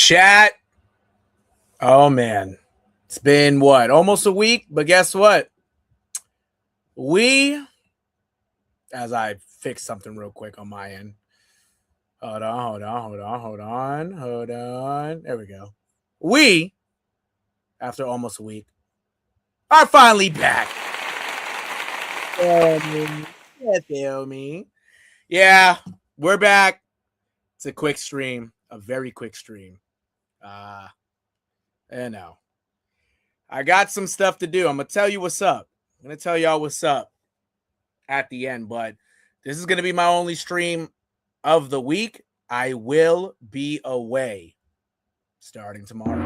Chat. Oh man. It's been what? Almost a week, but guess what? We as I fix something real quick on my end. Hold on. There we go. We, after almost a week, are finally back. Feel me. Yeah, we're back. It's a quick stream, a very quick stream. I know. I got some stuff to do. I'm gonna tell you what's up. I'm gonna tell y'all what's up at the end, but this is gonna be my only stream of the week. I will be away starting tomorrow.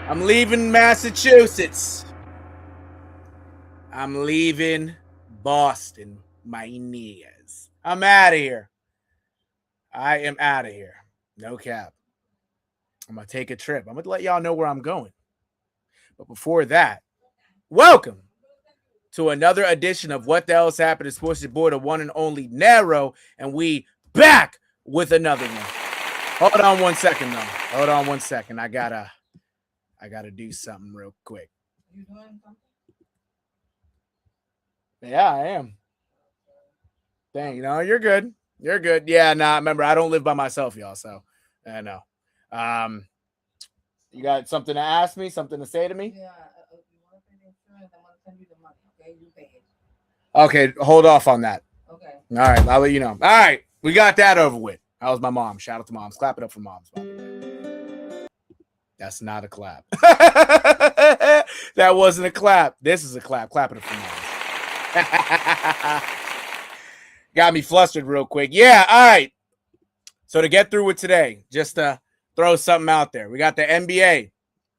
I'm leaving Massachusetts. I'm leaving Boston, my niggas. I'm out of here. I am out of here. No cap. I'm going to take a trip. I'm going to let y'all know where I'm going. But before that, welcome to another edition of What the Hell's Happened? Sports Boy, the one and only Nero, and we back with another one. Hold on one second, though. Hold on one second. I gotta do something real quick. You doing something? Yeah, I am. Dang, you're good. You're good. Yeah, nah, remember, I don't live by myself, y'all, so I know. You got something to ask me, something to say to me? Yeah, if you want to pay the insurance, I'm going to send you the money, okay? You pay it. Okay, hold off on that. Okay. All right, I'll let you know. All right, we got that over with. That was my mom. Shout out to moms. Clap it up for moms, by the way. That's not a clap. That wasn't a clap. This is a clap. Clap it up for moms. Got me flustered real quick. Yeah, all right. So to get through with today, just to throw something out there. We got the NBA.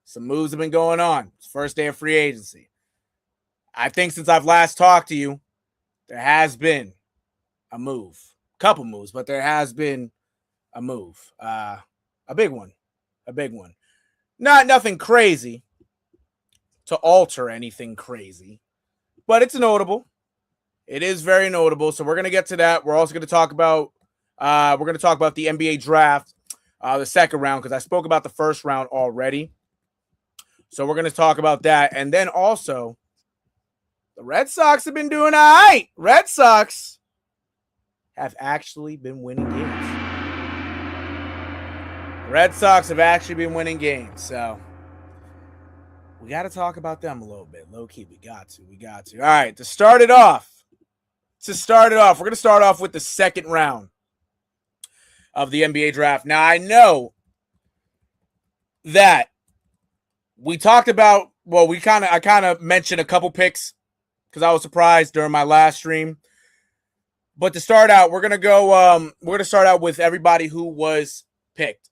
Some moves have been going on. It's first day of free agency. I think since I've last talked to you, there has been a move. Couple moves, but there has been a move. A big one. A big one. Nothing crazy to alter anything crazy, but it's notable. It is very notable. So we're going to get to that. We're also going to talk about the NBA draft, the second round, because I spoke about the first round already. So we're going to talk about that. And then also, the Red Sox have been doing all right. Red Sox have actually been winning games. Red Sox have actually been winning games. So we got to talk about them a little bit. Low key, we got to. All right, to start it off, we're going to start off with the second round of the NBA draft. Now, I know that we talked about, I kind of mentioned a couple picks because I was surprised during my last stream. But to start out, we're going to start out with everybody who was picked.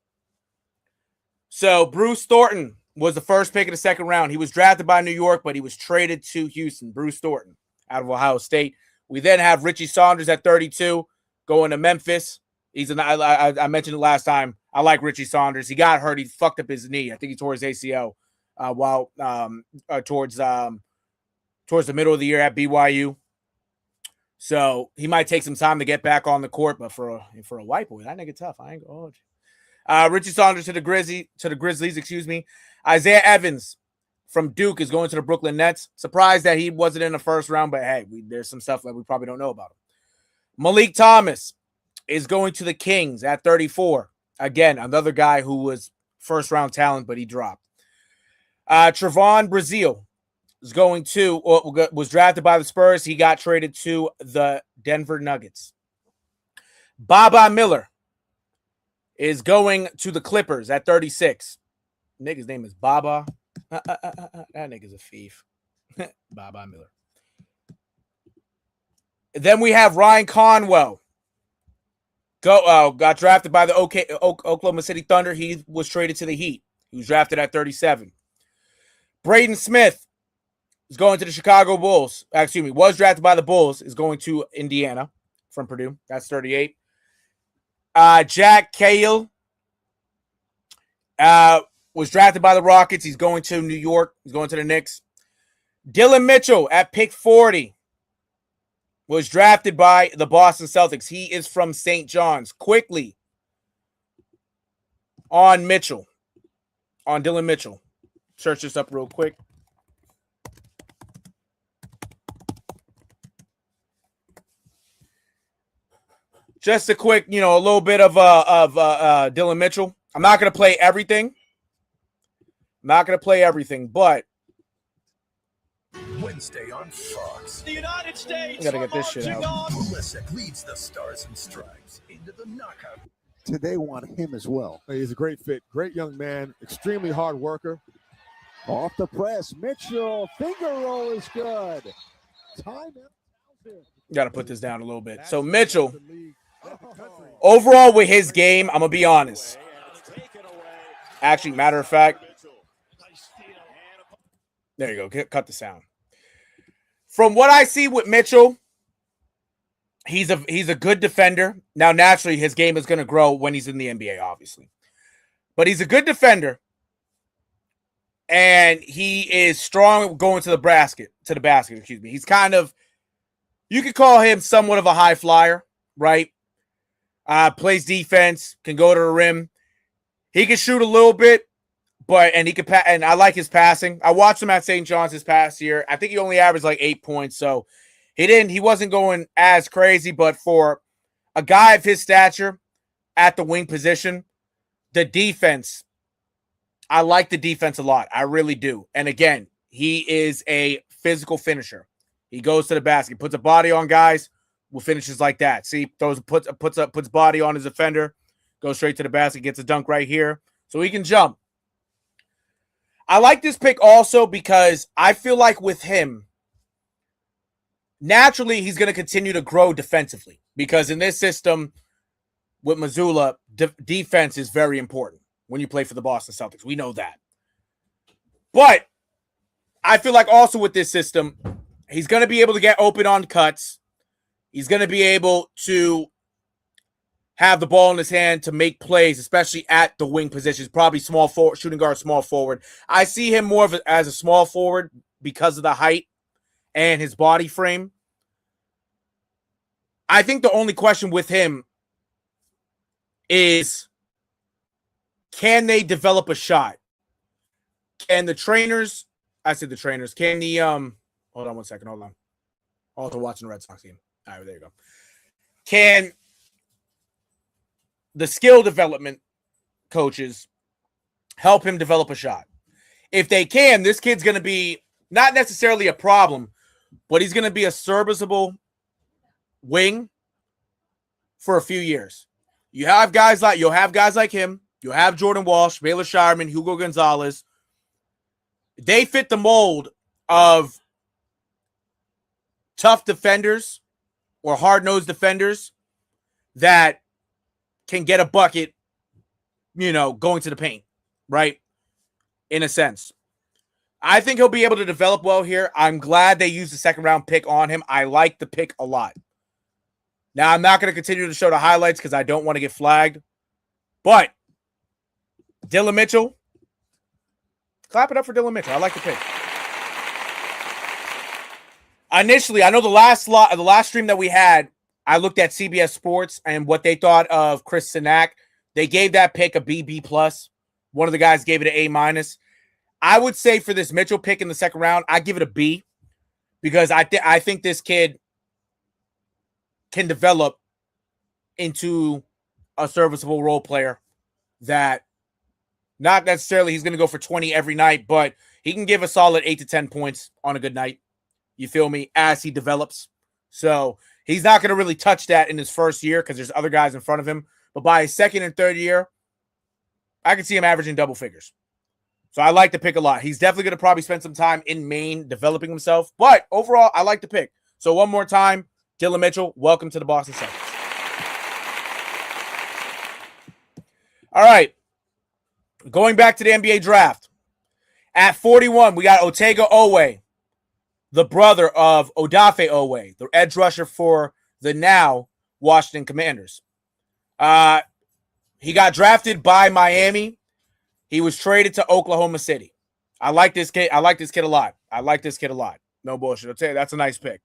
So, Bruce Thornton was the first pick in the second round. He was drafted by New York, but he was traded to Houston. Bruce Thornton out of Ohio State. We then have Richie Saunders at 32 going to Memphis. I mentioned it last time. I like Richie Saunders. He got hurt. He fucked up his knee. I think he tore his ACL towards the middle of the year at BYU. So he might take some time to get back on the court, but for a white boy, that nigga tough. I ain't gonna hold you. Richie Saunders to the Grizzlies, excuse me. Isaiah Evans from Duke is going to the Brooklyn Nets. Surprised that he wasn't in the first round, but hey, there's some stuff that we probably don't know about him. Malik Thomas is going to the Kings at 34. Again, another guy who was first round talent, but he dropped. Trevon Brazile is was drafted by the Spurs. He got traded to the Denver Nuggets. Baba Miller is going to the Clippers at 36. Nigga's name is Baba. That nigga's a thief. Baba Miller. Then we have Ryan Conwell. Got drafted by the Oklahoma City Thunder. He was traded to the Heat. He was drafted at 37. Braden Smith is going to the Chicago Bulls. Excuse me, was drafted by the Bulls. Is going to Indiana from Purdue. That's 38. Jack Cahill was drafted by the Rockets. He's going to New York. He's going to the Knicks. Dylan Mitchell at pick 40 was drafted by the Boston Celtics. He is from St. John's. Quickly, on Mitchell, on Dylan Mitchell. Search this up real quick. Just a quick, a little bit of Dylan Mitchell. I'm not going to play everything. But Wednesday on Fox. The United States. I got to get this shit out. Pulisic leads the Stars and Stripes into the knockout. They want him as well. He's a great fit. Great young man. Extremely hard worker. Off the press. Mitchell. Finger roll is good. Time. Got to put this down a little bit. So Mitchell, overall with his game, I'm going to be honest. Actually, matter of fact, there you go. Cut the sound. From what I see with Mitchell, he's a good defender. Now, naturally, his game is going to grow when he's in the NBA, obviously. But he's a good defender. And he is strong going to the basket, excuse me. He's kind of, you could call him somewhat of a high flyer, right? Plays defense, can go to the rim. He can shoot a little bit, and he can pass. And I like his passing. I watched him at St. John's this past year. I think he only averaged like 8 points, so he wasn't going as crazy. But for a guy of his stature at the wing position, the defense, I like the defense a lot. I really do. And again, he is a physical finisher. He goes to the basket, puts a body on guys, will finishes like that. See, puts body on his defender, goes straight to the basket, gets a dunk right here, so he can jump. I like this pick also because I feel like with him, naturally he's going to continue to grow defensively because in this system with Mazzulla, defense is very important when you play for the Boston Celtics. We know that. But I feel like also with this system, he's going to be able to get open on cuts. He's going to be able to have the ball in his hand to make plays, especially at the wing positions, probably small forward, shooting guard, small forward. I see him more as a small forward because of the height and his body frame. I think the only question with him is, can they develop a shot? Can the trainers, can the, hold on one second, hold on. Also watching the Red Sox game. All right, there you go. Can the skill development coaches help him develop a shot? If they can, this kid's going to be not necessarily a problem, but he's going to be a serviceable wing for a few years. You'll have guys like him. You'll have Jordan Walsh, Baylor Shireman, Hugo Gonzalez. They fit the mold of tough defenders or hard-nosed defenders that can get a bucket, going to the paint, right? In a sense. I think he'll be able to develop well here. I'm glad they used the second-round pick on him. I like the pick a lot. Now, I'm not going to continue to show the highlights because I don't want to get flagged. But Dylan Mitchell, clap it up for Dylan Mitchell. I like the pick. Initially, I know the last stream that we had, I looked at CBS Sports and what they thought of Chris Sinak. They gave that pick a B+. One of the guys gave it an A-. I would say for this Mitchell pick in the second round, I give it a B because I think this kid can develop into a serviceable role player that not necessarily he's going to go for 20 every night, but he can give a solid 8 to 10 points on a good night. You feel me? As he develops. So he's not going to really touch that in his first year because there's other guys in front of him. But by his second and third year, I can see him averaging double figures. So I like the pick a lot. He's definitely going to probably spend some time in Maine developing himself. But overall, I like the pick. So one more time, Dylan Mitchell, welcome to the Boston Celtics. All right. Going back to the NBA draft. At 41, we got Otega Owe, the brother of Odafe Owe, the edge rusher for the now Washington Commanders. He got drafted by Miami. He was traded to Oklahoma City. I like this kid. I like this kid a lot. No bullshit. I'll tell you, that's a nice pick.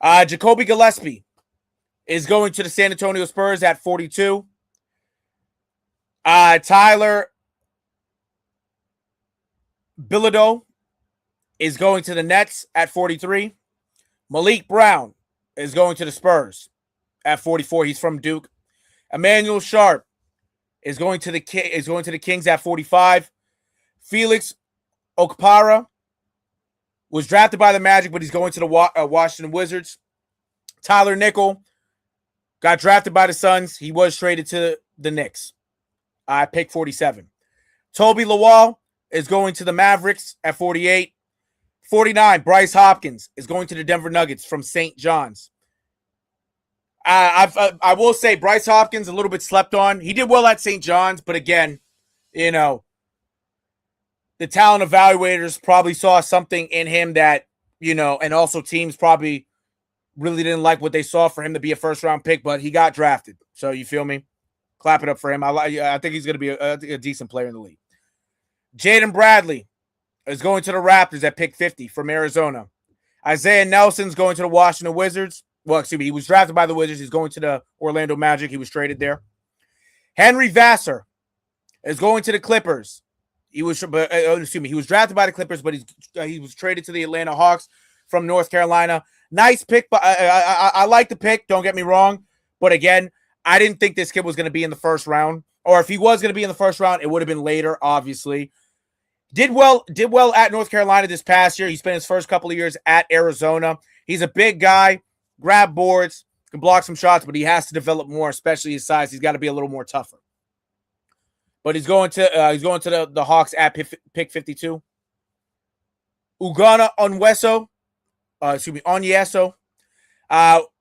Jacoby Gillespie is going to the San Antonio Spurs at 42. Tyler Bilodeau is going to the Nets at 43. Malik Brown is going to the Spurs at 44. He's from Duke. Emmanuel Sharp is going to the Kings at 45. Felix Okpara was drafted by the Magic, but he's going to the Washington Wizards. Tyler Nickel got drafted by the Suns. He was traded to the Knicks. Pick 47. Toby Lawal is going to the Mavericks at 48. 49, Bryce Hopkins is going to the Denver Nuggets from St. John's. I will say Bryce Hopkins a little bit slept on. He did well at St. John's, but again, you know, the talent evaluators probably saw something in him that, you know, and also teams probably really didn't like what they saw for him to be a first-round pick, but he got drafted. So you feel me? Clap it up for him. I think he's going to be a decent player in the league. Jaden Bradley is going to the Raptors at pick 50 from Arizona. Isaiah Nelson's going to the Washington Wizards. Well, excuse me, he was drafted by the Wizards. He's going to the Orlando Magic. He was traded there. Henry Vassar is going to the Clippers. He was drafted by the Clippers, but he was traded to the Atlanta Hawks from North Carolina. Nice pick, but I like the pick. Don't get me wrong, but again, I didn't think this kid was going to be in the first round, or if he was going to be in the first round, it would have been later. Obviously, did well at North Carolina this past year. He spent his first couple of years at Arizona. He's a big guy, grab boards, can block some shots, but he has to develop more, especially his size. He's got to be a little more tougher. But he's going to the Hawks at pick 52. Ugonna Onyeso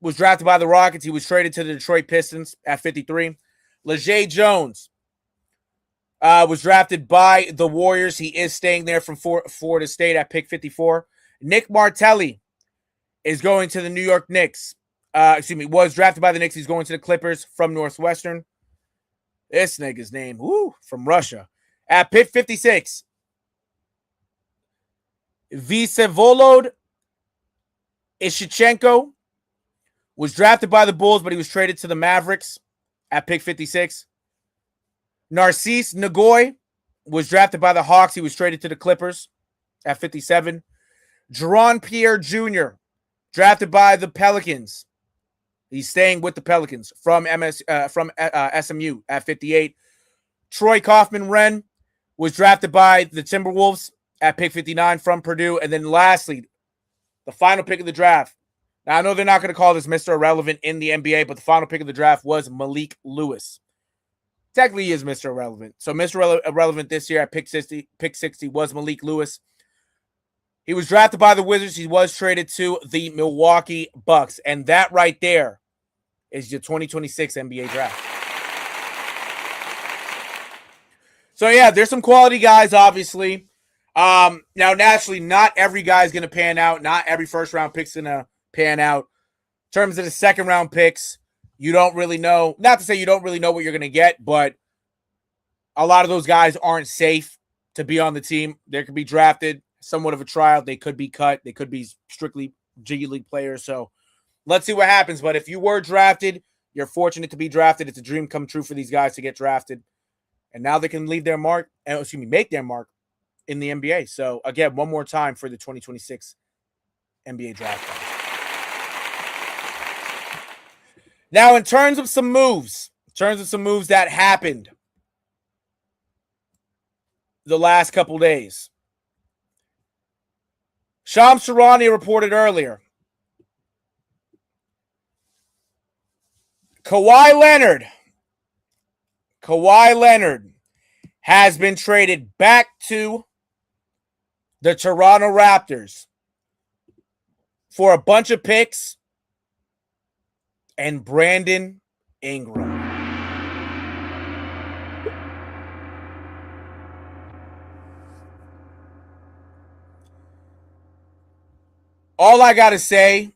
was drafted by the Rockets. He was traded to the Detroit Pistons at 53. Lejeune Jones was drafted by the Warriors. He is staying there from Florida State at pick 54. Nick Martelli is going to the New York Knicks. Was drafted by the Knicks. He's going to the Clippers from Northwestern. This nigga's name, from Russia. At pick 56, Vsevolod Ishchenko was drafted by the Bulls, but he was traded to the Mavericks at pick 56. Narcisse Nagoy was drafted by the Hawks. He was traded to the Clippers at 57. Jaron Pierre Jr., drafted by the Pelicans. He's staying with the Pelicans from SMU at 58. Troy Kaufman-Wren was drafted by the Timberwolves at pick 59 from Purdue. And then lastly, the final pick of the draft. Now, I know they're not going to call this Mr. Irrelevant in the NBA, but the final pick of the draft was Malik Lewis. Technically, he is Mr. Irrelevant. So Mr. Irrelevant this year at pick 60 was Malik Lewis. He was drafted by the Wizards. He was traded to the Milwaukee Bucks. And that right there is your 2026 NBA draft. So, yeah, there's some quality guys, obviously. Now, naturally, not every guy is going to pan out. Not every first-round pick's going to pan out. In terms of the second-round picks, you don't really know. Not to say you don't really know what you're going to get, but a lot of those guys aren't safe to be on the team. They could be drafted, somewhat of a tryout. They could be cut. They could be strictly G League players. So let's see what happens. But if you were drafted, you're fortunate to be drafted. It's a dream come true for these guys to get drafted. And now they can make their mark in the NBA. So, again, one more time for the 2026 NBA draft. Now, in terms of some moves that happened the last couple days, Shams Charania reported earlier, Kawhi Leonard has been traded back to the Toronto Raptors for a bunch of picks and Brandon Ingram. All I got to say,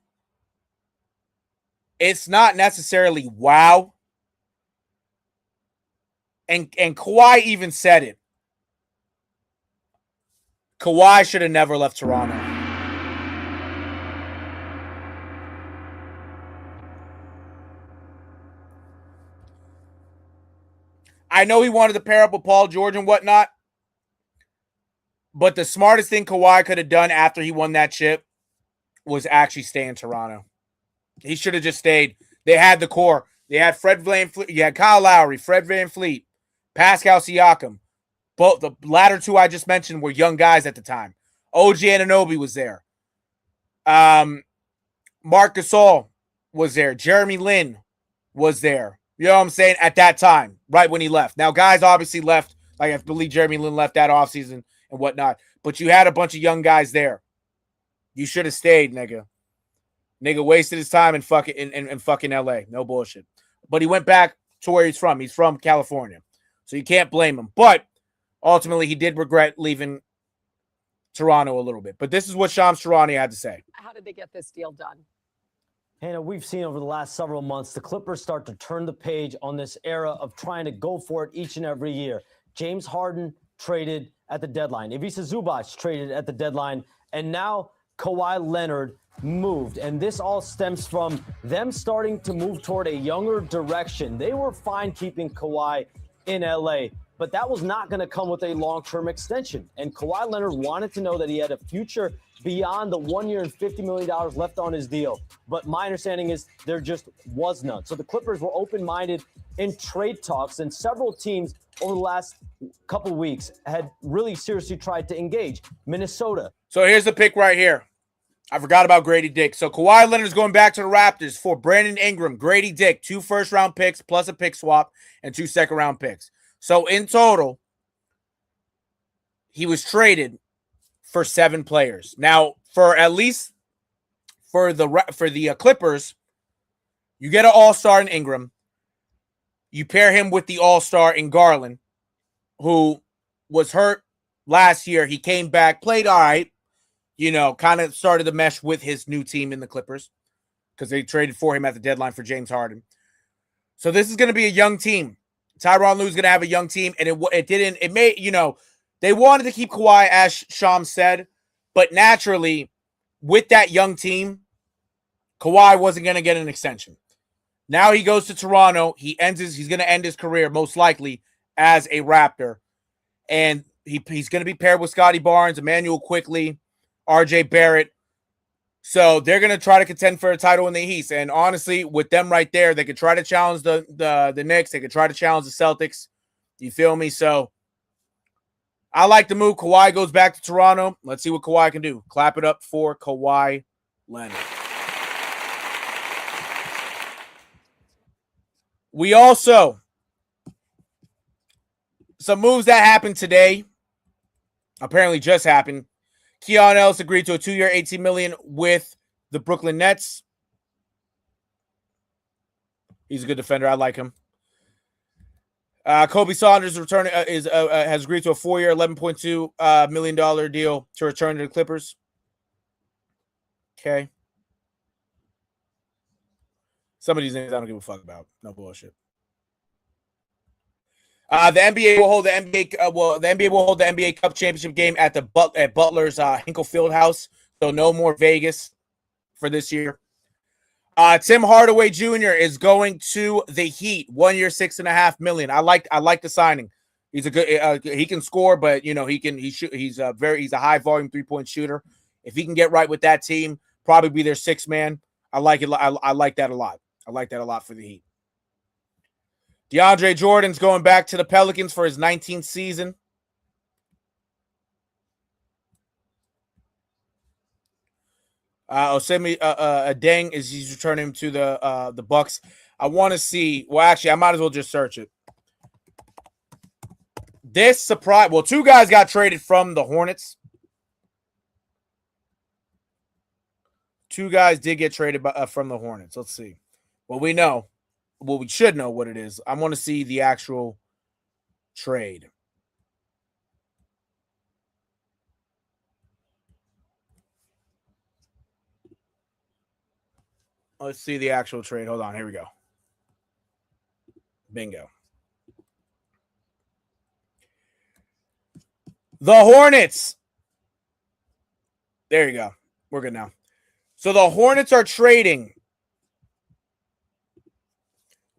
it's not necessarily wow. And Kawhi even said it. Kawhi should have never left Toronto. I know he wanted to pair up with Paul George and whatnot, but the smartest thing Kawhi could have done after he won that chip was actually stay in Toronto. He should have just stayed. They had the core. They had Fred VanVleet. You had Kyle Lowry, Fred VanVleet, Pascal Siakam. Both the latter two I just mentioned were young guys at the time. OG Anunoby was there. Marc Gasol was there. Jeremy Lin was there. You know what I'm saying? At that time, right when he left. Now, guys obviously left. Like, I believe Jeremy Lin left that offseason and whatnot. But you had a bunch of young guys there. You should have stayed, nigga. Nigga wasted his time in fucking LA. No bullshit. But he went back to where he's from. He's from California. So you can't blame him. But ultimately, he did regret leaving Toronto a little bit. But this is what Shams Charania had to say. How did they get this deal done? Hannah, we've seen over the last several months the Clippers start to turn the page on this era of trying to go for it each and every year. James Harden traded at the deadline. Ivica Zubac traded at the deadline. And now Kawhi Leonard moved. And this all stems from them starting to move toward a younger direction. They were fine keeping Kawhi in LA, but that was not going to come with a long-term extension. And Kawhi Leonard wanted to know that he had a future beyond the 1 year and $50 million left on his deal. But my understanding is there just was none. So the Clippers were open-minded in trade talks, and several teams over the last couple weeks had really seriously tried to engage. Minnesota. So here's the pick right here. I forgot about Grady Dick. So Kawhi Leonard's going back to the Raptors for Brandon Ingram, Grady Dick, 2 first-round picks plus a pick swap and 2 second-round picks. So in total, he was traded for 7 players. Now, for at least for the Clippers, you get an all-star in Ingram. You pair him with the all-star in Garland, who was hurt last year. He came back, played all right. You know, kind of started to mesh with his new team in the Clippers because they traded for him at the deadline for James Harden. So this is going to be a young team. Tyronn Lue's going to have a young team, and it made, you know, they wanted to keep Kawhi, as Shams said, but naturally, with that young team, Kawhi wasn't going to get an extension. Now he goes to Toronto. He's going to end his career, most likely, as a Raptor. And he's going to be paired with Scotty Barnes, Emmanuel Quickley, RJ Barrett. So they're going to try to contend for a title in the East. And honestly, with them right there, they could try to challenge the Knicks. They could try to challenge the Celtics. You feel me? So I like the move. Kawhi goes back to Toronto. Let's see what Kawhi can do. Clap it up for Kawhi Leonard. We also, some moves that happened today, apparently just happened. Keon Ellis agreed to a 2-year, $18 million with the Brooklyn Nets. He's a good defender. I like him. Kobe Saunders has agreed to a 4-year, $11.2 million deal to return to the Clippers. Okay. Some of these names I don't give a fuck about. No bullshit. The NBA will hold the NBA will hold the NBA Cup championship game at Butler's Hinkle Fieldhouse. So no more Vegas for this year. Tim Hardaway Jr. is going to the Heat. 1 year, $6.5 million. I like the signing. He's a good. He can score, but you know he's a high volume 3-point shooter. If he can get right with that team, probably be their 6th man. I like it. I like that a lot. I like that a lot for the Heat. DeAndre Jordan's going back to the Pelicans for his 19th season. Osemi Adeng he's returning to the Bucks. I want to see. Well, actually, I might as well just search it. This surprise. Well, 2 guys got traded from the Hornets. 2 guys did get traded from the Hornets. Let's see. Well, we know. Well, we should know what it is. I want to see the actual trade. Let's see the actual trade. Hold on. Here we go. Bingo. The Hornets. There you go. We're good now. So the Hornets are trading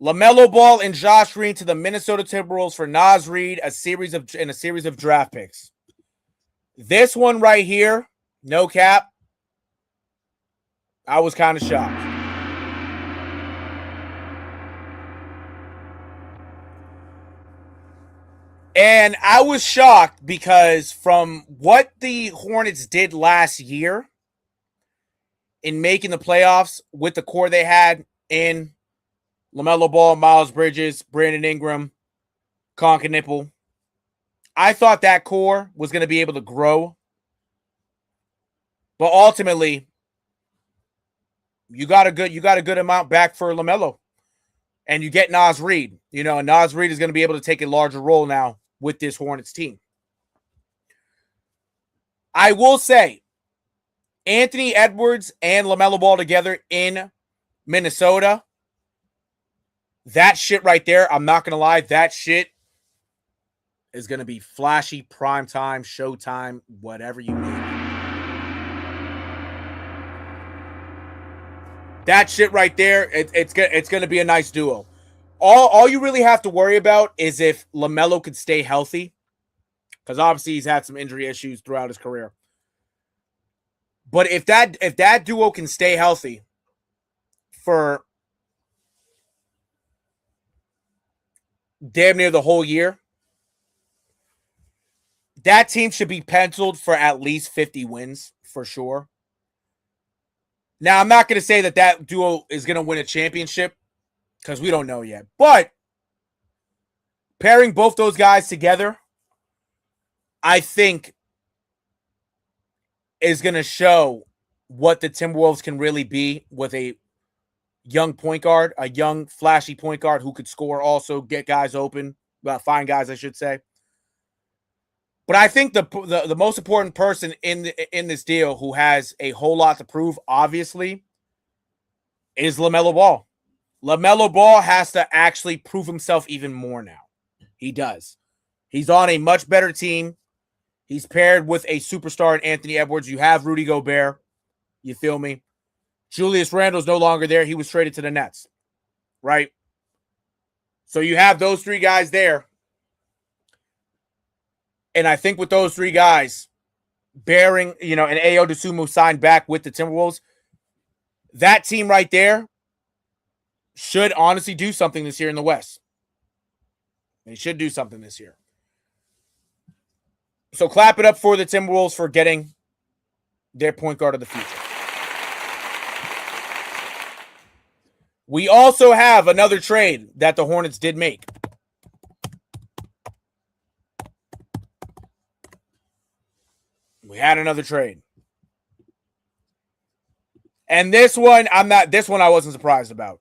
LaMelo Ball and Josh Green to the Minnesota Timberwolves for Naz Reid, a series of draft picks. This one right here, no cap, I was kind of shocked. And I was shocked because from what the Hornets did last year in making the playoffs with the core they had in LaMelo Ball, Miles Bridges, Brandon Ingram, Conkanipple, I thought that core was going to be able to grow. But ultimately, you got a good amount back for LaMelo. And you get Naz Reid. And Naz Reid is going to be able to take a larger role now with this Hornets team. I will say, Anthony Edwards and LaMelo Ball together in Minnesota, that shit right there, I'm not going to lie, that shit is going to be flashy, primetime, showtime, whatever you need. That shit right there, it's going to be a nice duo. All you really have to worry about is if LaMelo could stay healthy, because obviously he's had some injury issues throughout his career. But if that duo can stay healthy for damn near the whole year, that team should be penciled for at least 50 wins for sure. Now, I'm not going to say that duo is going to win a championship because we don't know yet. But pairing both those guys together, I think, is going to show what the Timberwolves can really be with a young point guard, a young, flashy point guard who could score, also get guys open, find guys, I should say. But I think the most important person in this deal who has a whole lot to prove, obviously, is LaMelo Ball. LaMelo Ball has to actually prove himself even more now. He does. He's on a much better team. He's paired with a superstar in Anthony Edwards. You have Rudy Gobert. You feel me? Julius Randle's no longer there. He was traded to the Nets. Right? So you have those three guys there. And I think with those three guys, bearing, and Ayo Dosunmu signed back with the Timberwolves, that team right there should honestly do something this year in the West. They should do something this year. So clap it up for the Timberwolves for getting their point guard of the future. We also have another trade that the Hornets did make. We had another trade. And this one I wasn't surprised about.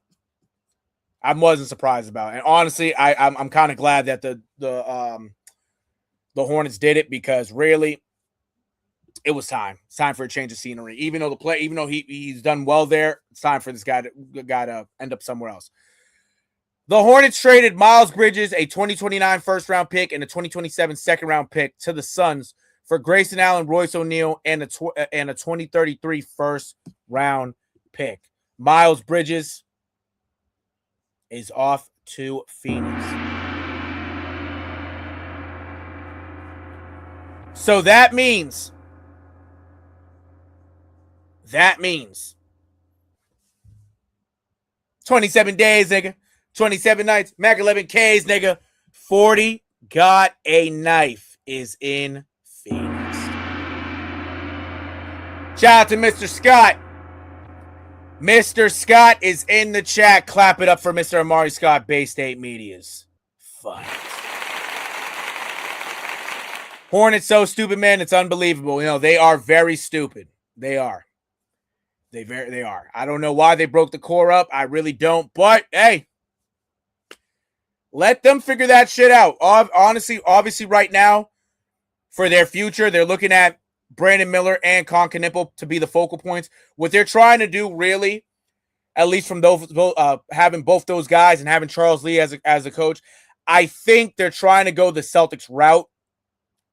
I wasn't surprised about. And honestly, I'm kind of glad that the Hornets did it, because really it was time. It's time for a change of scenery. Even though he's done well there, it's time for this guy to end up somewhere else. The Hornets traded Miles Bridges, a 2029 first round pick and a 2027 second round pick, to the Suns for Grayson Allen, Royce O'Neal, and a 2033 first round pick. Miles Bridges is off to Phoenix. So that means 27 days, nigga. 27 nights. Mac 11 Ks, nigga. 40 got a knife is in Phoenix. Shout out to Mr. Scott. Mr. Scott is in the chat. Clap it up for Mr. Amari Scott, Bay State Media's fun. Hornets so stupid, man. It's unbelievable. They are very stupid. They are. They are. I don't know why they broke the core up. I really don't. But hey, let them figure that shit out. Honestly, obviously, right now, for their future, they're looking at Brandon Miller and Conkanipple to be the focal points. What they're trying to do, really, at least from having both those guys and having Charles Lee as a coach, I think they're trying to go the Celtics route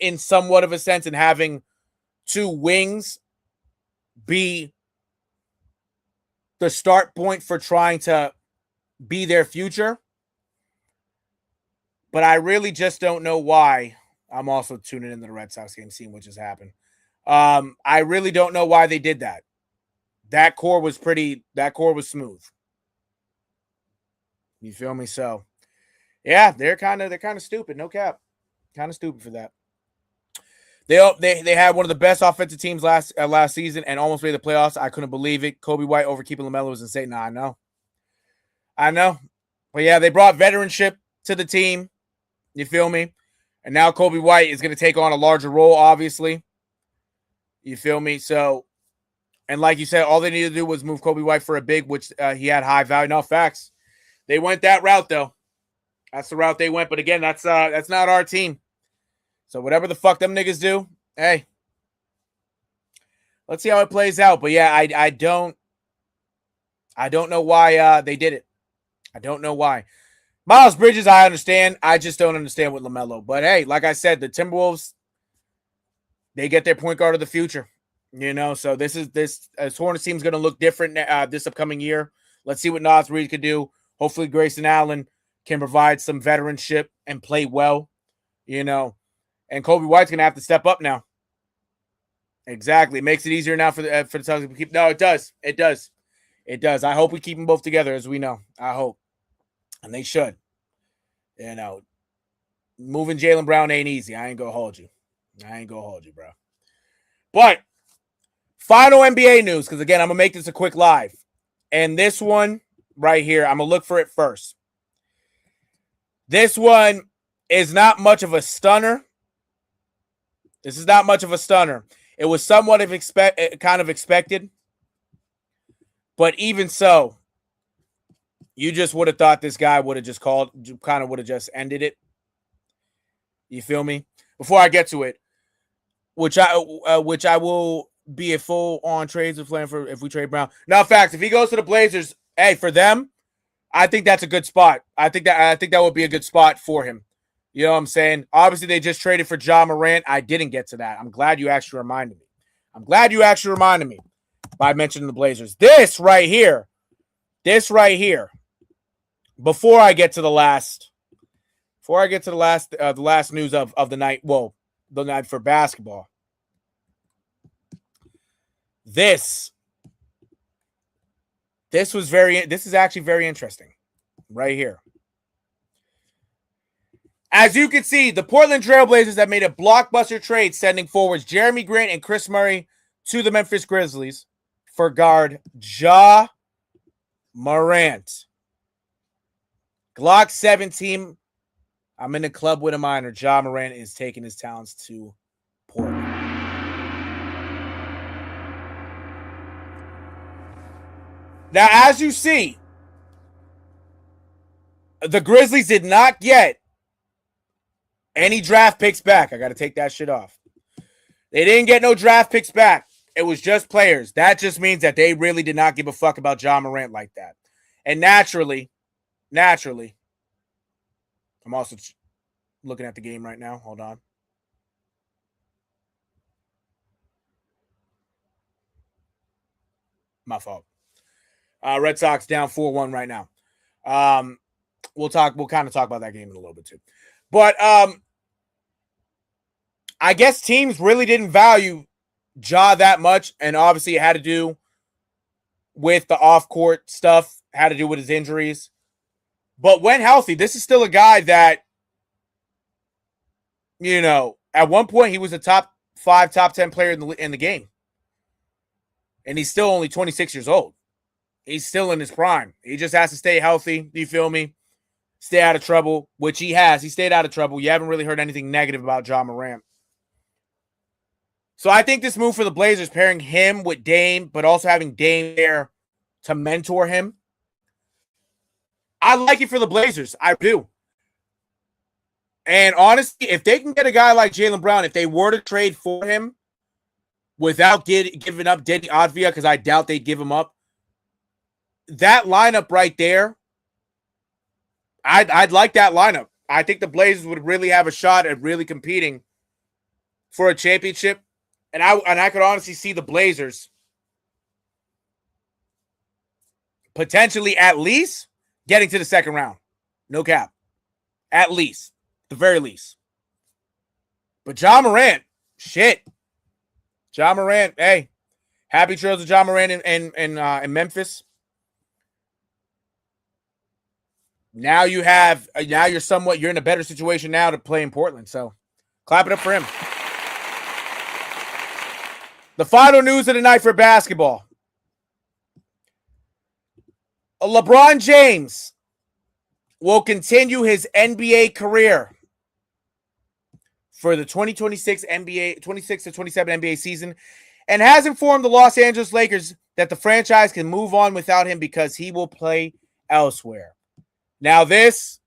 in somewhat of a sense, and having two wings be the start point for trying to be their future. But I really just don't know why. I'm also tuning into the Red Sox game, seeing what just happened. I really don't know why they did that. That core was smooth. You feel me? So, yeah, they're kind of stupid. No cap, kind of stupid for that. They had one of the best offensive teams last season and almost made the playoffs. I couldn't believe it. Kobe White over keeping LaMelo was insane. Nah, I know, but yeah, they brought veteranship to the team. You feel me? And now Kobe White is going to take on a larger role, obviously. You feel me? So, and like you said, all they needed to do was move Kobe White for a big, which he had high value. No, facts. They went that route, though. That's the route they went. But again, that's not our team. So whatever the fuck them niggas do, hey, let's see how it plays out. But yeah, I don't know why they did it. I don't know why. Miles Bridges, I understand. I just don't understand with LaMelo. But hey, like I said, the Timberwolves, they get their point guard of the future. You know, so this Hornets team is going to look different this upcoming year. Let's see what Naz Reid could do. Hopefully, Grayson Allen can provide some veteranship and play well. You know, and Kobe White's going to have to step up now. Exactly, it makes it easier now for the Suns to keep. No, it does. It does. It does. I hope we keep them both together, as we know. I hope, and they should. You know, moving Jaylen Brown ain't easy. I ain't gonna hold you, bro. But final NBA news, because again, I'm gonna make this a quick live, and this one right here, I'm gonna look for it first. This one is not much of a stunner. This is not much of a stunner. It was somewhat of expected, but even so, you just would have thought this guy would have just would have just ended it. You feel me? Before I get to it, which I will be a full on trades with plan for if we trade Brown. Now, facts, if he goes to the Blazers, hey, for them, I think that's a good spot. I think that would be a good spot for him. You know what I'm saying? Obviously, they just traded for Ja Morant. I didn't get to that. I'm glad you actually reminded me. By mentioning the Blazers. This right here. Before I get to the last news of the night. Well, the night for basketball. This is actually very interesting. Right here. As you can see, the Portland Trailblazers have made a blockbuster trade sending forwards Jeremy Grant and Chris Murray to the Memphis Grizzlies for guard Ja Morant. Glock 17. I'm in the club with a minor. Ja Morant is taking his talents to Portland. Now, as you see, the Grizzlies did not get any draft picks back. I got to take that shit off. They didn't get no draft picks back. It was just players. That just means that they really did not give a fuck about Ja Morant like that. And naturally, I'm also looking at the game right now. Hold on. My fault. Red Sox down 4-1 right now. We'll kind of talk about that game in a little bit too. But I guess teams really didn't value Ja that much, and obviously it had to do with the off-court stuff, had to do with his injuries. But when healthy, this is still a guy that, you know, at one point he was a top 5, top 10 player in the game. And he's still only 26 years old. He's still in his prime. He just has to stay healthy. Do you feel me? Stay out of trouble, which he has. He stayed out of trouble. You haven't really heard anything negative about Ja Morant. So I think this move for the Blazers, pairing him with Dame, but also having Dame there to mentor him, I like it for the Blazers. I do. And honestly, if they can get a guy like Jaylen Brown, if they were to trade for him without giving up Deni Avdija, because I doubt they'd give him up, that lineup right there, I'd like that lineup. I think the Blazers would really have a shot at really competing for a championship. And I could honestly see the Blazers potentially at least getting to the second round. No cap. At least. The very least. But Ja Morant, shit. Ja Morant, hey. Happy trails of Ja Morant in Memphis. Now you're in a better situation now to play in Portland. So clap it up for him. The final news of the night for basketball. LeBron James will continue his NBA career for the 2026 NBA 26 to 27 NBA season and has informed the Los Angeles Lakers that the franchise can move on without him because he will play elsewhere. Now this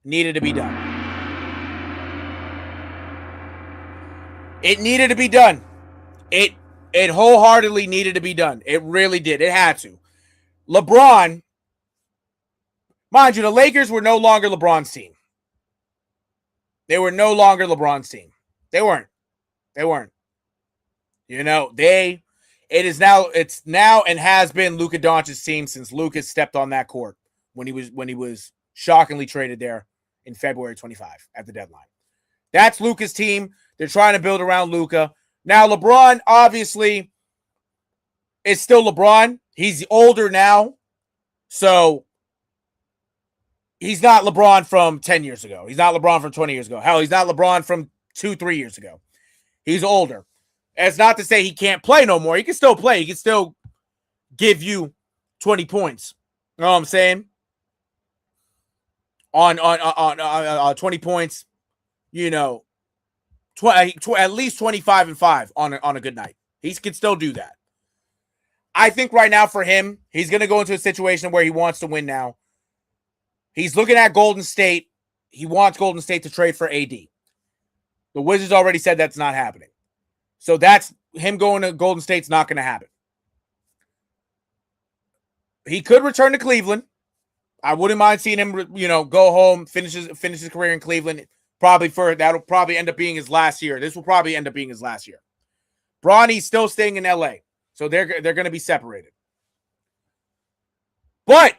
needed to be done. It needed to be done. It wholeheartedly needed to be done. It really did. It had to. LeBron, mind you, the Lakers were no longer LeBron's team. They were no longer LeBron's team. They weren't. You know, it's now and has been Luka Doncic's team since Luka stepped on that court when he was shockingly traded there in February 25 at the deadline. That's Luka's team. They're trying to build around Luka. Now, LeBron obviously is still LeBron. He's older now. So he's not LeBron from 10 years ago. He's not LeBron from 20 years ago. Hell, he's not LeBron from 2-3 years ago. He's older. It's not to say he can't play no more. He can still play. He can still give you 20 points. You know what I'm saying? On 20 points, you know, at least 25 and 5 on a good night. He can still do that. I think right now for him, he's going to go into a situation where he wants to win now. He's looking at Golden State. He wants Golden State to trade for AD. The Wizards already said that's not happening. So that's him going to Golden State's not going to happen. He could return to Cleveland. I wouldn't mind seeing him, you know, go home, finish his career in Cleveland. That'll probably end up being his last year. This will probably end up being his last year. Bronny's still staying in LA. So they're going to be separated. But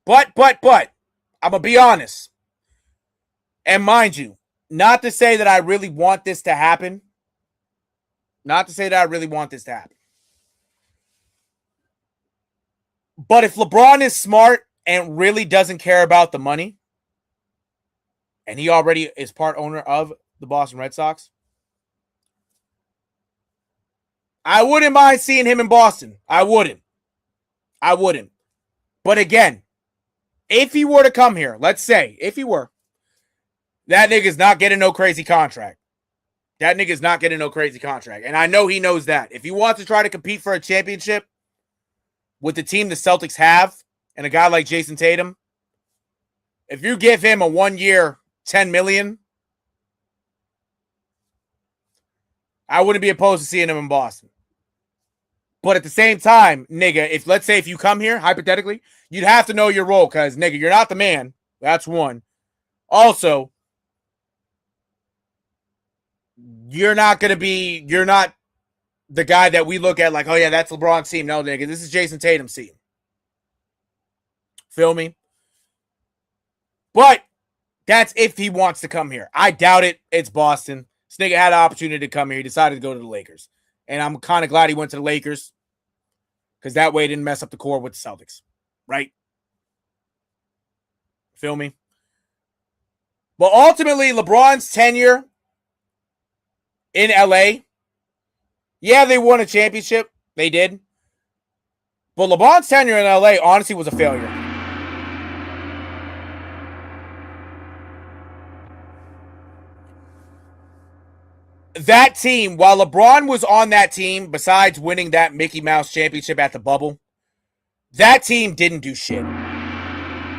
I'm going to be honest. And mind you, not to say that I really want this to happen. But if LeBron is smart and really doesn't care about the money, and he already is part owner of the Boston Red Sox, I wouldn't mind seeing him in Boston. I wouldn't. But again, if he were to come here, let's say, if he were, that nigga's not getting no crazy contract. And I know he knows that. If he wants to try to compete for a championship with the team the Celtics have and a guy like Jason Tatum, if you give him a 1 year, $10 million, I wouldn't be opposed to seeing him in Boston. But at the same time, nigga, let's say if you come here, hypothetically, you'd have to know your role because, nigga, you're not the man. That's one. Also, you're not the guy that we look at like, oh, yeah, that's LeBron's team. No, nigga, this is Jason Tatum's team. Feel me? But that's if he wants to come here. I doubt it. It's Boston. This nigga had an opportunity to come here. He decided to go to the Lakers. And I'm kind of glad he went to the Lakers because that way he didn't mess up the core with the Celtics. Right? Feel me? But ultimately, LeBron's tenure in LA, yeah, they won a championship. They did. But LeBron's tenure in LA honestly was a failure. That team, while LeBron was on that team, besides winning that Mickey Mouse championship at the bubble, that team didn't do shit.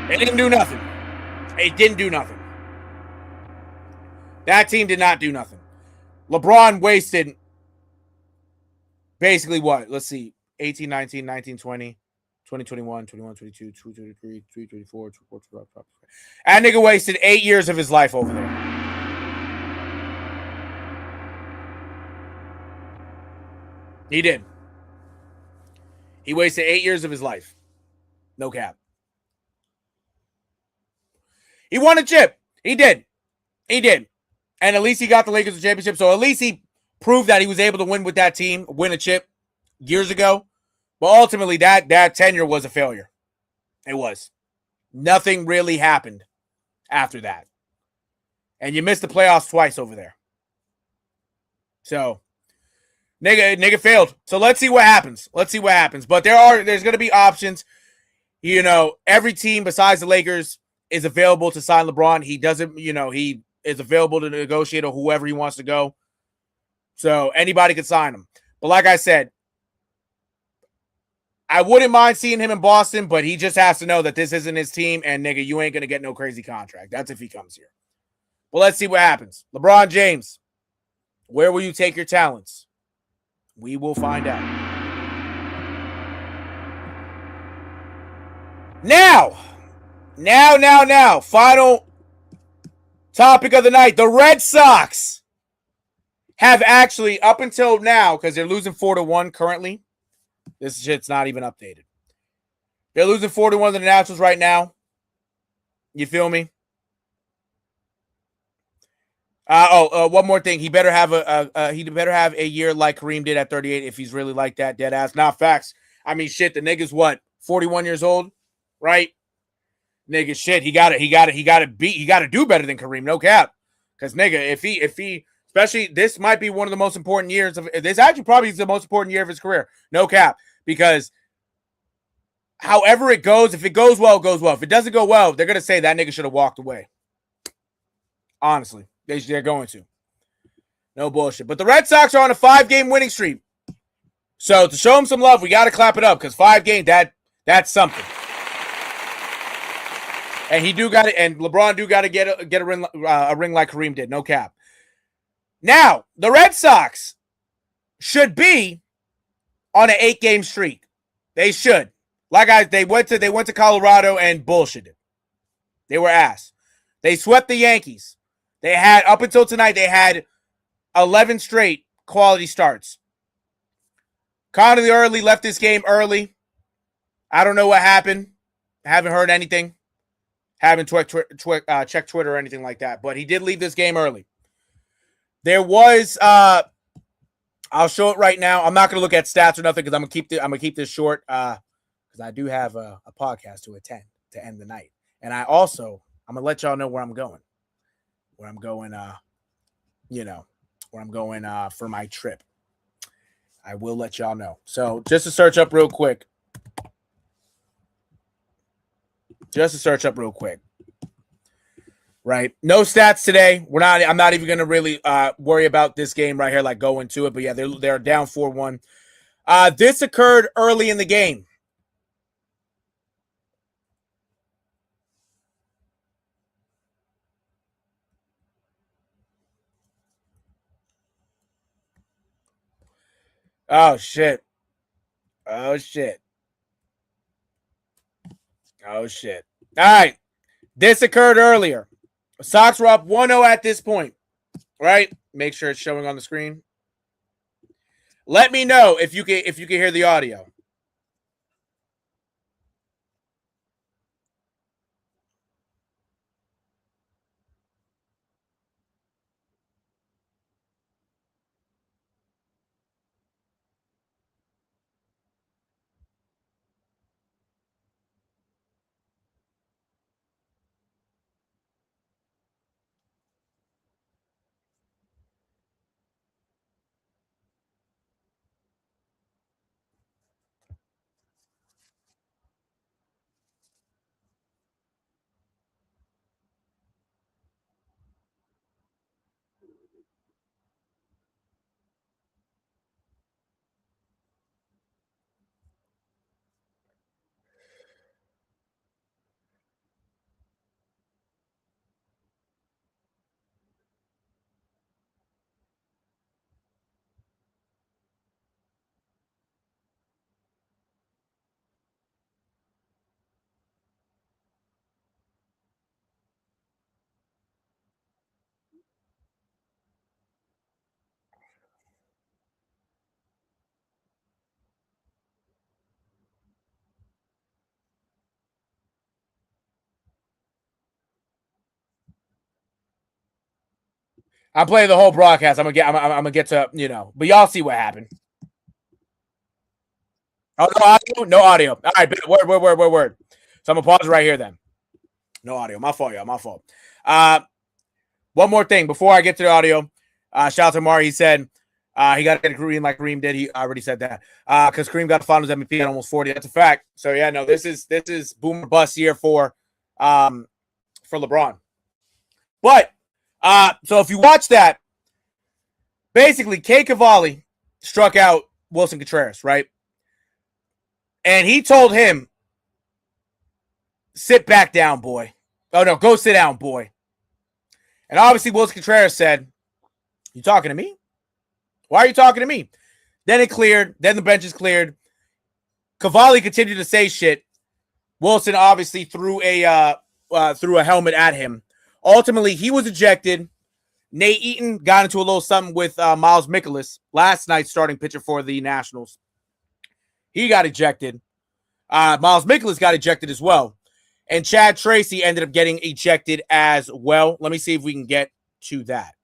It didn't do nothing. That team did not do nothing. LeBron wasted basically what? Let's see. 18, 19, 19, 20, 20, 21, 21, 22, 22, 23, 24, 24, 25. That nigga wasted 8 years of his life over there. He did. He wasted 8 years of his life. No cap. He won a chip. He did. He did. And at least he got the Lakers a championship. So at least he proved that he was able to win with that team, win a chip years ago. But ultimately, that tenure was a failure. It was. Nothing really happened after that. And you missed the playoffs twice over there. So, nigga failed. So let's see what happens. Let's see what happens. But there's going to be options. You know, every team besides the Lakers is available to sign LeBron. He doesn't, he is available to negotiate or whoever he wants to go. So anybody can sign him. But like I said, I wouldn't mind seeing him in Boston, but he just has to know that this isn't his team, and nigga, you ain't going to get no crazy contract. That's if he comes here. Well, let's see what happens. LeBron James, where will you take your talents? We will find out. Now. Final topic of the night. The Red Sox have actually, up until now, because they're losing 4-1 currently. This shit's not even updated. They're losing 4-1 to the Nationals right now. You feel me? One more thing. He better have a year like Kareem did at 38 if he's really like that, dead ass. Not facts. I mean, shit. The nigga's what, 41 years old, right? Nigga, shit. He got to do better than Kareem. No cap. Because nigga, if he, especially this might be one of the most important years of this. Actually, probably is the most important year of his career. No cap. Because however it goes, if it goes well, it goes well. If it doesn't go well, they're gonna say that nigga should have walked away. Honestly. They're going to. No bullshit. But the Red Sox are on a 5-game winning streak. So to show them some love, we got to clap it up because 5 games, that's something. And he do got it, and LeBron do got to get a ring like Kareem did. No cap. Now the Red Sox should be on an 8-game streak. They should. They went to Colorado and bullshitted. They were ass. They swept the Yankees. They had, up until tonight, they had 11 straight quality starts. Conor the Early left this game early. I don't know what happened. I haven't heard anything. Haven't checked Twitter or anything like that. But he did leave this game early. There was, I'll show it right now. I'm not going to look at stats or nothing because I'm going to keep this short because I do have a podcast to attend to end the night. And I'm going to let y'all know where I'm going. Where I'm going, for my trip. I will let y'all know. So just to search up real quick. Right. No stats today. I'm not even going to really worry about this game right here, like going to it. But yeah, they're down 4-1. This occurred early in the game. Oh, shit. All right. This occurred earlier. Sox were up 1-0 at this point. Right? Make sure it's showing on the screen. Let me know if you can hear the audio. I'm playing the whole broadcast. I'm gonna get to, you know, but y'all see what happened. Oh, no audio? No audio. All right, word. So I'm gonna pause right here then. No audio. My fault, y'all. My fault. One more thing before I get to the audio. Shout out to Mari. He said he got a green like Kareem did. He already said that. Because Kareem got the Finals MVP at almost 40. That's a fact. So yeah, no, this is boomer bust year for LeBron. But so if you watch that, basically Kay Cavalli struck out Wilson Contreras, right? And he told him, sit back down, boy. Oh, no, go sit down, boy. And obviously, Wilson Contreras said, you talking to me? Why are you talking to me? Then it cleared. Then the bench is cleared. Cavalli continued to say shit. Wilson obviously threw a helmet at him. Ultimately, he was ejected. Nate Eaton got into a little something with Miles Mikolas, last night's starting pitcher for the Nationals. He got ejected. Miles Mikolas got ejected as well. And Chad Tracy ended up getting ejected as well. Let me see if we can get to that.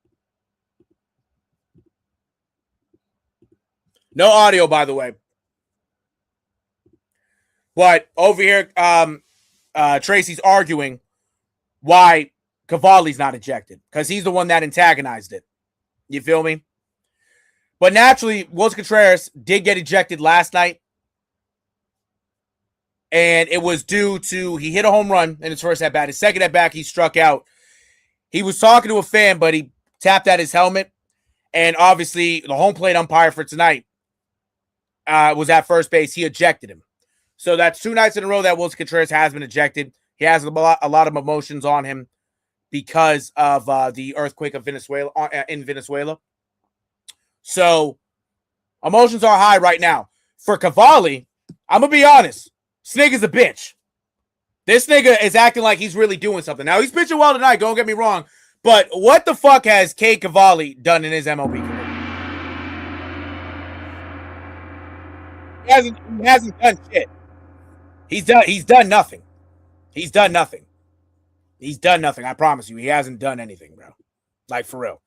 No audio, by the way. But over here, Tracy's arguing why Cavalli's not ejected, because he's the one that antagonized it. You feel me? But naturally, Wilson Contreras did get ejected last night. And it was due to he hit a home run in his first at bat. His second at bat, he struck out. He was talking to a fan, but he tapped at his helmet. And obviously, the home plate umpire for tonight was at first base. He ejected him. So that's 2 nights in a row that Wilson Contreras has been ejected. He has a lot of emotions on him because of the earthquake of Venezuela in Venezuela. So emotions are high right now. For Cavalli, I'm going to be honest. This nigga's a bitch. This nigga is acting like he's really doing something. Now, he's pitching well tonight, don't get me wrong. But what the fuck has Kay Cavalli done in his MLB career? He hasn't done shit. He's done nothing. He's done nothing. He's done nothing. I promise you. He hasn't done anything, bro. Like, for real.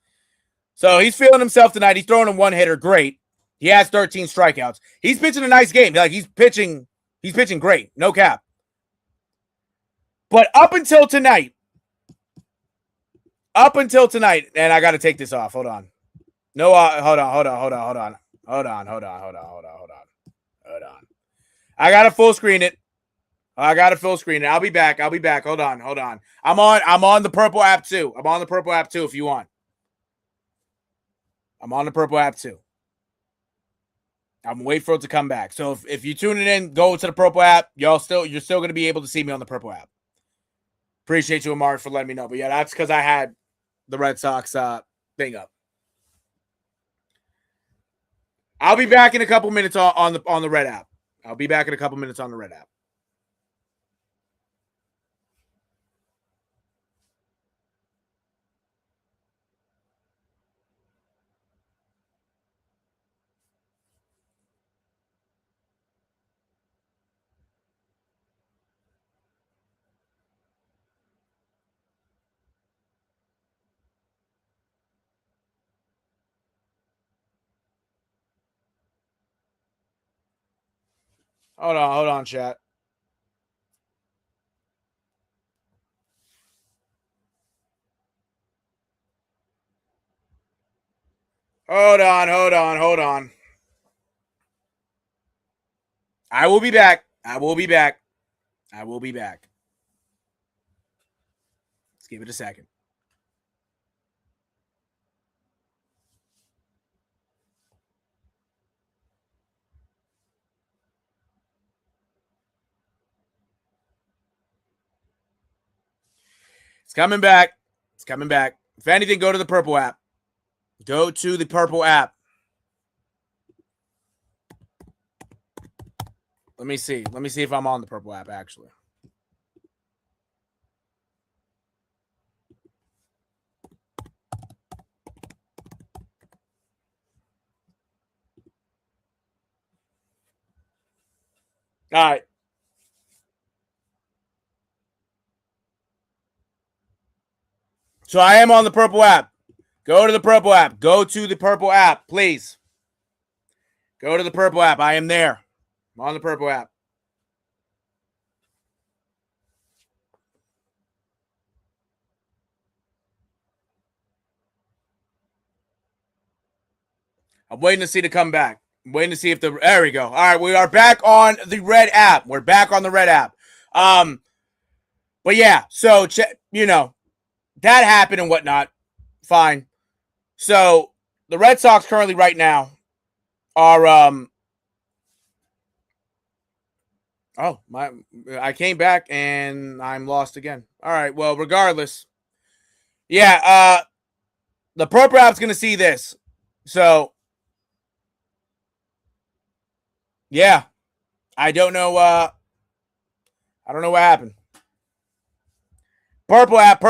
So he's feeling himself tonight. He's throwing a one-hitter. Great. He has 13 strikeouts. He's pitching a nice game. Like, he's pitching great. No cap. But up until tonight, and I got to take this off. Hold on. No, hold on. I got to full screen it. I'll be back. Hold on. I'm on the Purple app too. If you want. I'm on the Purple app too. I'm waiting for it to come back. So if you're tuning in, go to the Purple app. You're still going to be able to see me on the Purple app. Appreciate you, Amari, for letting me know. But yeah, that's because I had the Red Sox thing up. I'll be back in a couple minutes on the Red app. Hold on, chat. Hold on. I will be back. Let's give it a second. It's coming back. If anything, go to the Purple app. Let me see if I'm on the Purple app, actually. All right. So I am on the Purple app. Go to the Purple app. Go to the Purple app, please. Go to the Purple app. I am there. I'm on the Purple app. I'm waiting to see to come back. I'm waiting to see if there we go. All right, we are back on the Red app. We're back on the Red app. But yeah, so that happened and whatnot. Fine. So the Red Sox currently right now are I came back and I'm lost again. All right, well, regardless. Yeah, the Purple app's gonna see this. So yeah. I don't know what happened. Purple app.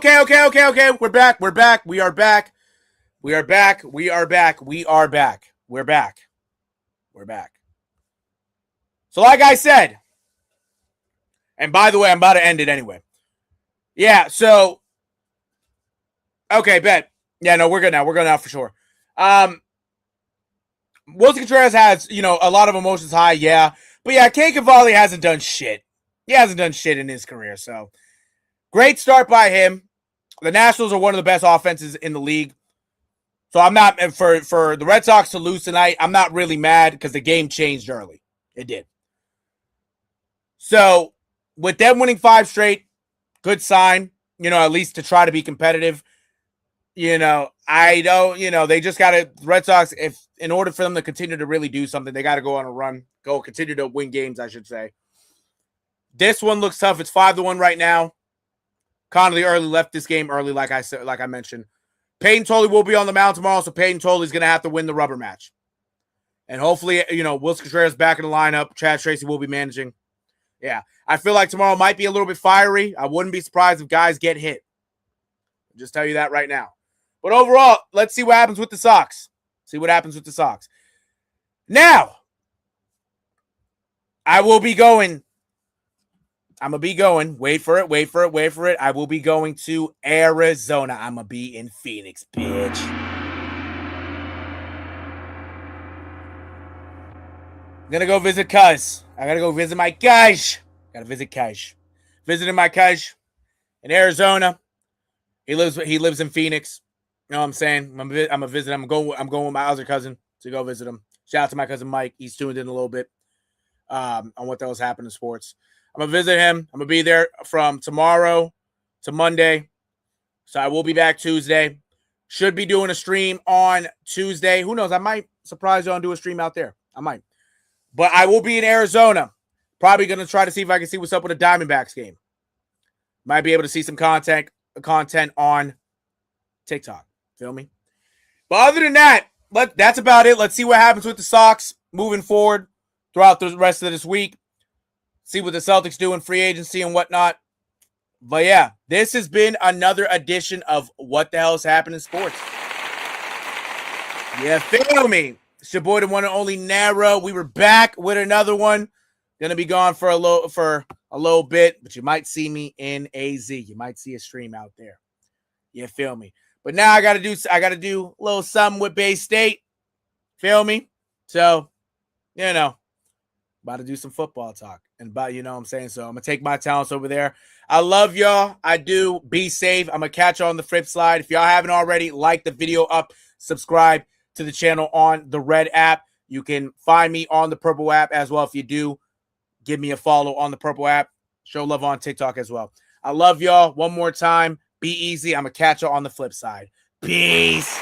Okay. We're back. We are back. So like I said, and by the way, I'm about to end it anyway. Yeah, so okay, bet. Yeah, no, we're good now. We're good now for sure. Wilson Contreras has, a lot of emotions high, yeah. But yeah, Kane Cavalli hasn't done shit. He hasn't done shit in his career, so great start by him. The Nationals are one of the best offenses in the league. So I'm not, for the Red Sox to lose tonight, I'm not really mad because the game changed early. It did. So with them winning 5 straight, good sign, at least to try to be competitive. I don't, they just got to, the Red Sox, if in order for them to continue to really do something, they got to go on a run, continue to win games, I should say. This one looks tough. It's 5-1 right now. Connolly left this game early, like I mentioned. Peyton Tolley will be on the mound tomorrow, so Peyton Tolley's going to have to win the rubber match. And hopefully, Wilson Contreras back in the lineup. Chad Tracy will be managing. Yeah, I feel like tomorrow might be a little bit fiery. I wouldn't be surprised if guys get hit. I'll just tell you that right now. But overall, let's see what happens with the Sox. Now, I will be going. I'm going to be going. Wait for it. I will be going to Arizona. I'm going to be in Phoenix, bitch. I'm going to go visit Cuz. I got to go visit my Cuz. Visiting my Cuz in Arizona. He lives in Phoenix. You know what I'm saying? I'm going to visit him. I'm going with my other cousin to go visit him. Shout out to my cousin Mike. He's tuned in a little bit on what the hell's happening in sports. I'm going to visit him. I'm going to be there from tomorrow to Monday. So I will be back Tuesday. Should be doing a stream on Tuesday. Who knows? I might surprise you and do a stream out there. I might. But I will be in Arizona. Probably going to try to see if I can see what's up with the Diamondbacks game. Might be able to see some content on TikTok. Feel me? But other than that, that's about it. Let's see what happens with the Sox moving forward throughout the rest of this week. See what the Celtics do in free agency and whatnot. But yeah, this has been another edition of What the Hell's Happening in Sports. Yeah, feel me? It's your boy, the one and only Nero. We were back with another one. Gonna be gone for a little bit, but you might see me in AZ. You might see a stream out there. You feel me? But now I gotta do a little something with Bay State. Feel me? So, about to do some football talk. And what I'm saying? So I'm going to take my talents over there. I love y'all. I do. Be safe. I'm going to catch y'all on the flip side. If y'all haven't already, like the video up, subscribe to the channel on the Red app. You can find me on the Purple app as well. If you do, give me a follow on the Purple app. Show love on TikTok as well. I love y'all. One more time. Be easy. I'm going to catch y'all on the flip side. Peace.